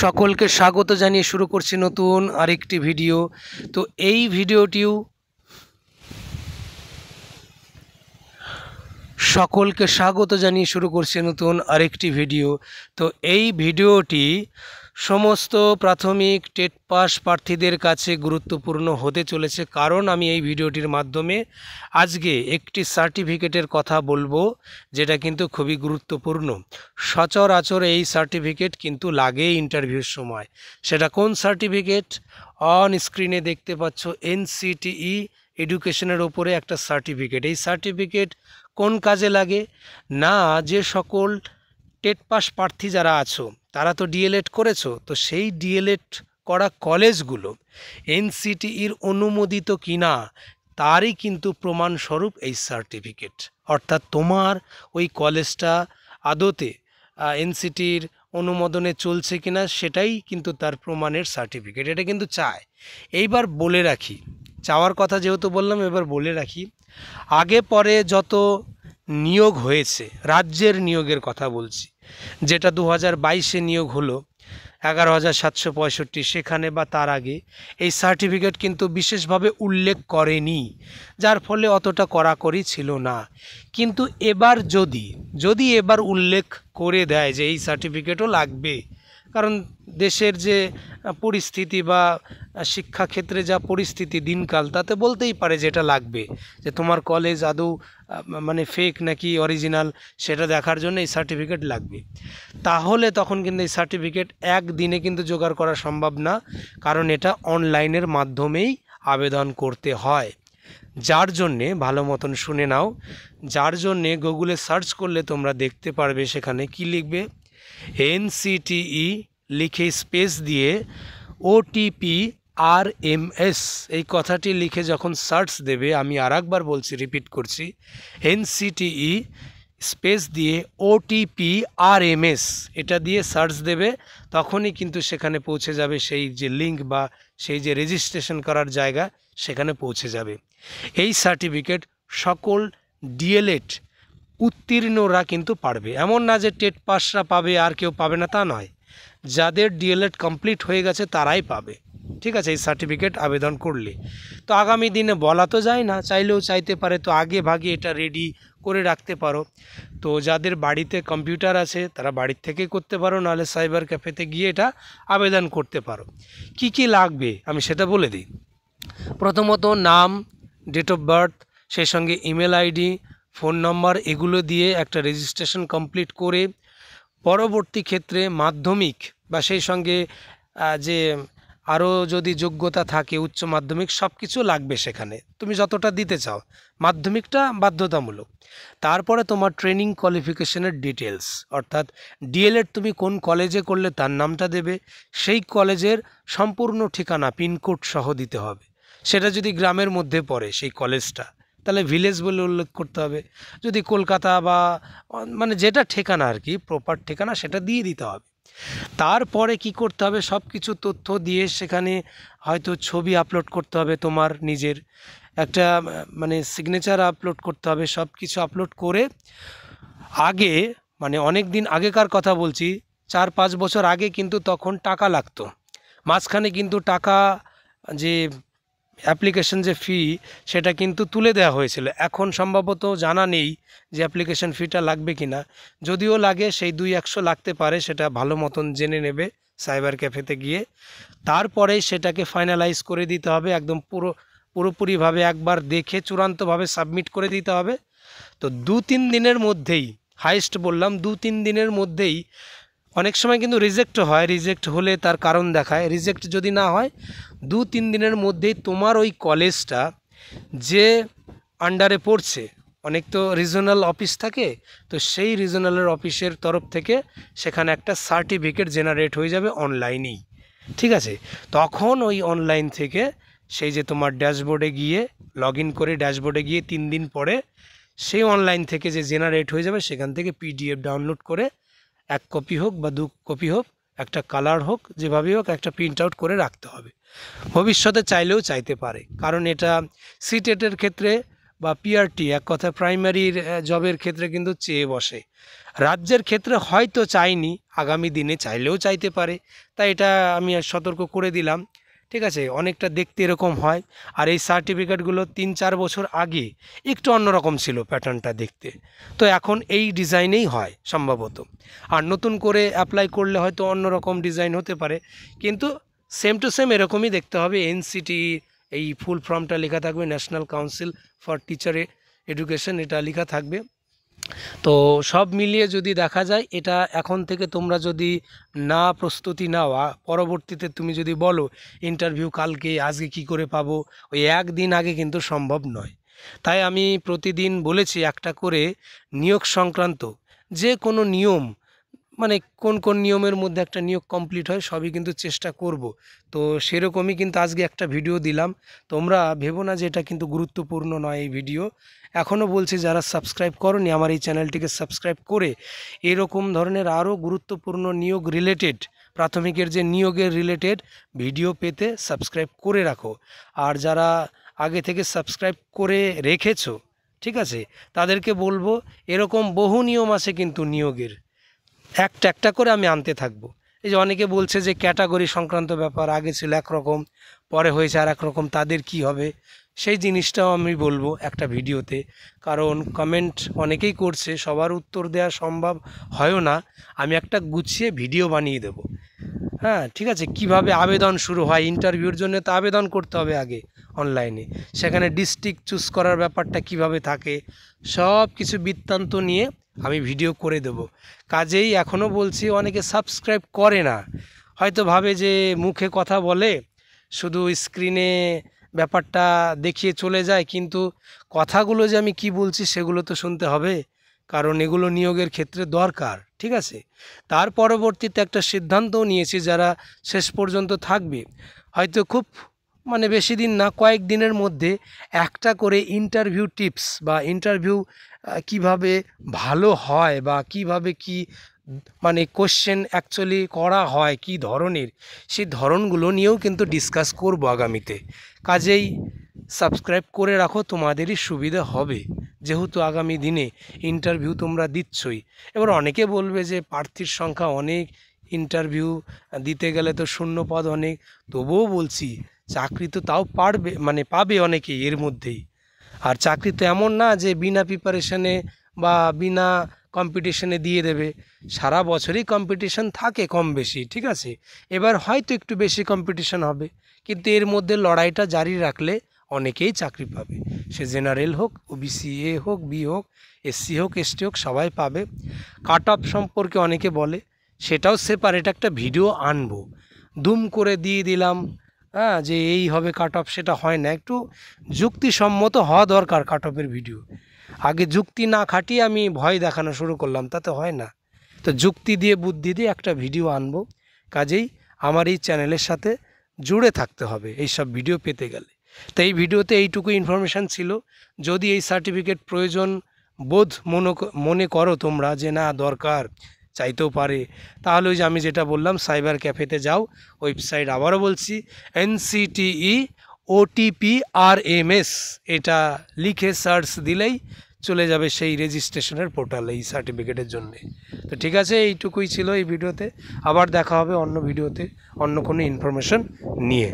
সকলকে স্বাগত জানিয়ে শুরু করছি নতুন আরেকটি ভিডিও। তো এই ভিডিওটিও সকলকে স্বাগত জানিয়ে শুরু করছি নতুন আরেকটি ভিডিও। তো এই ভিডিওটি সমস্ত প্রাথমিক টেট পাস প্রার্থীদের কাছে গুরুত্বপূর্ণ হতে চলেছে, কারণ আমি এই ভিডিওটির মাধ্যমে আজকে একটি সার্টিফিকেটের কথা বলবো যেটা কিন্তু খুবই গুরুত্বপূর্ণ। সচরাচর এই সার্টিফিকেট কিন্তু লাগে ইন্টারভিউর সময়। সেটা কোন সার্টিফিকেট? অন স্ক্রিনে দেখতে পাচ্ছ এনসিটিই এডুকেশনের ওপরে একটা সার্টিফিকেট। এই সার্টিফিকেট কোন কাজে লাগে না, যে সকল টেট পাস প্রার্থী যারা আছো তারা তো ডিএলএড করেছো, তো সেই ডিএলএড করা কলেজগুলো এনসিটিইর অনুমোদিত কিনা তারই কিন্তু প্রমাণস্বরূপ এই সার্টিফিকেট। অর্থাৎ তোমার ওই কলেজটা আদতে এনসিটির অনুমোদনে চলছে কিনা সেটাই কিন্তু তার প্রমাণের সার্টিফিকেট। এটা কিন্তু চায়। এইবার বলে রাখি, চাওয়ার কথা যেহেতু বললাম এবার বলে রাখি, আগে পরে যত নিয়োগ হয়েছে, রাজ্যের নিয়োগের কথা বলছি, যেটা 2022-এ নিয়োগ হলো 11,765, সেখানে বা তার আগে এই সার্টিফিকেট কিন্তু বিশেষভাবে উল্লেখ করেনি, যার ফলে অতটা কড়াকড়ি ছিল না। কিন্তু এবার যদি এবার উল্লেখ করে দেয় যে এই সার্টিফিকেটও লাগবে, কারণ দেশের যে পরিস্থিতি বা শিক্ষাক্ষেত্রে যা পরিস্থিতি দিনকাল, তাতে বলতেই পারে যেটা লাগবে, যে তোমার কলেজ আদৌ মানে ফেক নাকি অরিজিনাল সেটা দেখার জন্য এই সার্টিফিকেট লাগবে। তাহলে তখন কিন্তু এই সার্টিফিকেট একদিনে কিন্তু জোগাড় করা সম্ভব না, কারণ এটা অনলাইনের মাধ্যমেই আবেদন করতে হয়। যার জন্যে ভালো মতন শুনে নাও, যার জন্যে গুগলে সার্চ করলে তোমরা দেখতে পারবে সেখানে কি লিখবে, এনসিটিই লিখে স্পেস দিয়ে ওটিপি RMS এই কথাটি লিখে যখন সার্চ দেবে, আমি আরেকবার বলছি, রিপিট করছি, এনসিটিই স্পেস দিয়ে ওটিপি RMS এটা দিয়ে সার্চ দেবে, তখনই কিন্তু সেখানে পৌঁছে যাবে সেই যে লিঙ্ক বা সেই যে রেজিস্ট্রেশন করার জায়গা, সেখানে পৌঁছে যাবে। এই সার্টিফিকেট সকল ডিএলএড উত্তীর্ণরা কিন্তু পারবে। এমন না যে টেট পাসরা পাবে আর কেউ পাবে না, তা নয়। যাদের ডিএলএড কমপ্লিট হয়ে গেছে তারাই পাবে, ঠিক আছে, এই সার্টিফিকেট আবেদন করলে। তো আগামী দিনে বলা তো যায় না, চাইলেও চাইতে পারে, তো আগে ভাগে এটা রেডি করে রাখতে পারো। তো যাদের বাড়িতে কম্পিউটার আছে তারা বাড়ির থেকে করতে পারো, নাহলে সাইবার ক্যাফেতে গিয়ে এটা আবেদন করতে পারো। কি কি লাগবে আমি সেটা বলে দিই। প্রথমত নাম, ডেট অফ বার্থ, সেই সঙ্গে ইমেল আইডি, ফোন নম্বর, এগুলো দিয়ে একটা রেজিস্ট্রেশন কমপ্লিট করে পরবর্তী ক্ষেত্রে মাধ্যমিক বা সেই সঙ্গে যে আরও যদি যোগ্যতা থাকে উচ্চ মাধ্যমিক, সব কিছু লাগবে সেখানে, তুমি যতটা দিতে চাও। মাধ্যমিকটা বাধ্যতামূলক। তারপরে তোমার ট্রেনিং কোয়ালিফিকেশনের ডিটেলস, অর্থাৎ ডিএলএড তুমি কোন কলেজে করলে তার নামটা দেবে, সেই কলেজের সম্পূর্ণ ঠিকানা পিনকোড সহ দিতে হবে। সেটা যদি গ্রামের মধ্যে পড়ে সেই কলেজটা, তাহলে ভিলেজ বলে উল্লেখ করতে হবে। যদি কলকাতা বা মানে যেটা ঠিকানা আর কি, প্রপার ঠিকানা, সেটা দিয়ে দিতে হবে। তারপরে কি করতে হবে, সব কিছু তথ্য দিয়ে সেখানে হয়তো ছবি আপলোড করতে হবে, তোমার নিজের একটা মানে সিগনেচার আপলোড করতে হবে। সব কিছু আপলোড করে আগে, মানে অনেক দিন আগেকার কথা বলছি, 4-5 বছর আগে কিন্তু তখন টাকা লাগতো। মাঝখানে কিন্তু টাকা, যে অ্যাপ্লিকেশন যে ফি, সেটা কিন্তু তুলে দেওয়া হয়েছিল। এখন সম্ভবত জানা নেই যে অ্যাপ্লিকেশন ফিটা লাগবে কি না। যদিও লাগে, সেই 200 লাগতে পারে, সেটা ভালো মতন জেনে নেবে সাইবার ক্যাফেতে গিয়ে। তারপরেই সেটাকে ফাইনালাইজ করে দিতে হবে, একদম পুরোপুরিভাবে একবার দেখে চূড়ান্তভাবে সাবমিট করে দিতে হবে। তো 2-3 দিনের মধ্যেই, হাইস্ট বললাম 2-3 দিনের মধ্যেই, অনেক সময় কিন্তু রিজেক্টও হয়, রিজেক্ট হলে তার কারণ দেখায়। রিজেক্ট যদি না হয়, 2-3 দিনের মধ্যেই তোমার ওই কলেজটা যে আন্ডারে পড়ছে, অনেক তো রিজনাল অফিস থাকে, তো সেই রিজনালের অফিসের তরফ থেকে সেখানে একটা সার্টিফিকেট জেনারেট হয়ে যাবে অনলাইনেই, ঠিক আছে। তখন ওই অনলাইন থেকে সেই যে তোমার ড্যাশবোর্ডে গিয়ে লগ ইন করে ড্যাশবোর্ডে গিয়ে 3 দিন পরে সেই অনলাইন থেকে যে জেনারেট হয়ে যাবে, সেখান থেকে পিডিএফ ডাউনলোড করে 1 কপি হোক বা 2 কপি হোক, একটা কালার হোক, যেভাবেই হোক, একটা প্রিন্ট আউট করে রাখতে হবে। ভবিষ্যতে চাইলেও চাইতে পারে, কারণ এটা সিটেটের ক্ষেত্রে বা পিআরটি, এক কথায় প্রাইমারির জবের ক্ষেত্রে কিন্তু চেয়ে বসে। রাজ্যের ক্ষেত্রে হয়তো চাইনি, আগামী দিনে চাইলেও চাইতে পারে, তাই এটা আমি সতর্ক করে দিলাম। ঠিক আছে, অনেকটা দেখতে এরকম হয়। আর এই সার্টিফিকেটগুলো 3-4 বছর আগে একটু অন্যরকম ছিল প্যাটার্নটা দেখতে, তো এখন এই ডিজাইনেই হয় সম্ভবত। আর নতুন করে অ্যাপ্লাই করলে হয়তো অন্যরকম ডিজাইন হতে পারে, কিন্তু সেম টু সেম এরকমই দেখতে হবে। এনসিটি, এই ফুল ফর্মটা লেখা থাকবে, national council for teacher education, এটা লেখা থাকবে। তো সব মিলিয়ে যদি দেখা যায়, এটা এখন থেকে তোমরা যদি না প্রস্তুতি নাও, পরবর্তীতে তুমি যদি বলো ইন্টারভিউ কালকে, আজকে কি করে পাবো, ওই একদিন আগে কিন্তু সম্ভব নয়। তাই আমি প্রতিদিন বলেছি একটা করে নিয়োগ সংক্রান্ত যে কোনো নিয়ম, মানে কোন কোন নিয়মের মধ্যে একটা নিয়োগ কমপ্লিট হয়, সবই কিন্তু চেষ্টা করব। তো সেরকমই কিন্তু আজকে একটা ভিডিও দিলাম। তোমরা ভেবো না যে এটা কিন্তু গুরুত্বপূর্ণ নয় এই ভিডিও। এখনও বলছি, যারা সাবস্ক্রাইব করোনি আমার এই চ্যানেলটিকে সাবস্ক্রাইব করে এরকম ধরনের আরও গুরুত্বপূর্ণ নিয়োগ রিলেটেড, প্রাথমিকের যে নিয়োগের রিলেটেড ভিডিও পেতে সাবস্ক্রাইব করে রাখো। আর যারা আগে থেকে সাবস্ক্রাইব করে রেখেছো, ঠিক আছে, তাদেরকে বলবো এরকম বহু নিয়ম আছে কিন্তু নিয়োগের, একটা একটা করে আমি আনতে থাকবো। এই যে অনেকে বলছে যে ক্যাটাগরি সংক্রান্ত ব্যাপার, আগে ছিল একরকম, পরে হয়েছে আর এক রকম, তাদের কি হবে, সেই জিনিসটাও আমি বলবো একটা ভিডিওতে। কারণ কমেন্ট অনেকেই করছে, সবার উত্তর দেওয়া সম্ভব হয়ও না, আমি একটা গুছিয়ে ভিডিও বানিয়ে দেব। হ্যাঁ, ঠিক আছে, কিভাবে আবেদন শুরু হয়, ইন্টারভিউর জন্য তো আবেদন করতে হবে আগে অনলাইনে, সেখানে ডিস্ট্রিক্ট চুজ করার ব্যাপারটা কিভাবে থাকে, সব কিছু বৃত্তান্ত নিয়ে আমি ভিডিও করে দেব। কাজেই এখনও বলছি, অনেকে সাবস্ক্রাইব করে না, হয়তো ভাবে যে মুখে কথা বলে, শুধু স্ক্রিনে ব্যাপারটা দেখিয়ে চলে যায়, কিন্তু কথাগুলো যে আমি কি বলছি সেগুলো তো শুনতে হবে, কারণ এগুলো নিয়োগের ক্ষেত্রে দরকার। ঠিক আছে, তার পরবর্তীতে একটা সিদ্ধান্তও নিয়েছি, যারা শেষ পর্যন্ত থাকবে, হয়তো খুব মানে বেশি দিন না, কয়েক দিনের মধ্যে একটা করে ইন্টারভিউ টিপস বা ইন্টারভিউ কিভাবে ভালো হয়, বা কিভাবে কি মানে কোশ্চেন অ্যাকচুয়ালি করা হয়, কি ধরনের, সেই ধরনগুলো নিয়েও কিন্তু ডিসকাস করব আগামীতে। কাজেই সাবস্ক্রাইব করে রাখো, তোমাদেরই সুবিধা হবে, যেহেতু আগামী দিনে ইন্টারভিউ তোমরা দিচ্ছই। এবার অনেকে বলবে যে প্রার্থীর সংখ্যা অনেক, ইন্টারভিউ দিতে গেলে তো শূন্য পদ অনেক, তবুও বলছি চাকরি তো তাও পারবে, মানে পাবে অনেকেই এর মধ্যেই। আর চাকরি তো এমন না যে বিনা প্রিপারেশনে বা বিনা কম্পিটিশনে দিয়ে দেবে, সারা বছরই কম্পিটিশন থাকে কম বেশি। ঠিক আছে, এবার হয়তো একটু বেশি কম্পিটিশন হবে, কিন্তু এর মধ্যে লড়াইটা জারি রাখলে অনেকেই চাকরি পাবে, সে জেনারেল হোক, ওবিসি এ হোক, বি হোক, এসসি হোক, এসটি হোক, সবাই পাবে। কাট অফ সম্পর্কে অনেকে বলে, সেটাও সেপারেট একটা ভিডিও আনবো, দুম করে দিয়ে দিলাম হ্যাঁ যে এই হবে কাট অফ, সেটা হয় না, একটু যুক্তিসম্মত হওয়া দরকার কাট অফের ভিডিও। আগে যুক্তি না খাটিয়ে আমি ভয় দেখানো শুরু করলাম, তাতে হয় না। তো যুক্তি দিয়ে বুদ্ধি দিয়ে একটা ভিডিও আনবো, কাজেই আমার এই চ্যানেলের সাথে জুড়ে থাকতে হবে এই সব ভিডিও পেতে গেলে। তো এই ভিডিওতে এইটুকু ইনফরমেশান ছিল। যদি এই সার্টিফিকেট প্রয়োজন বোধ মনে করো তোমরা যে না দরকার, চাইতেও পারে, তাহলে ওই যে আমি যেটা বললাম সাইবার ক্যাফেতে যাও, ওয়েবসাইট আবারও বলছি NCTE OTPRMS, এটা লিখে সার্চ দিলেই চলে যাবে সেই রেজিস্ট্রেশনের পোর্টালে এই সার্টিফিকেটের জন্যে। তো ঠিক আছে, এইটুকুই ছিল এই ভিডিওতে, আবার দেখা হবে অন্য ভিডিওতে অন্য কোনো ইনফরমেশন নিয়ে।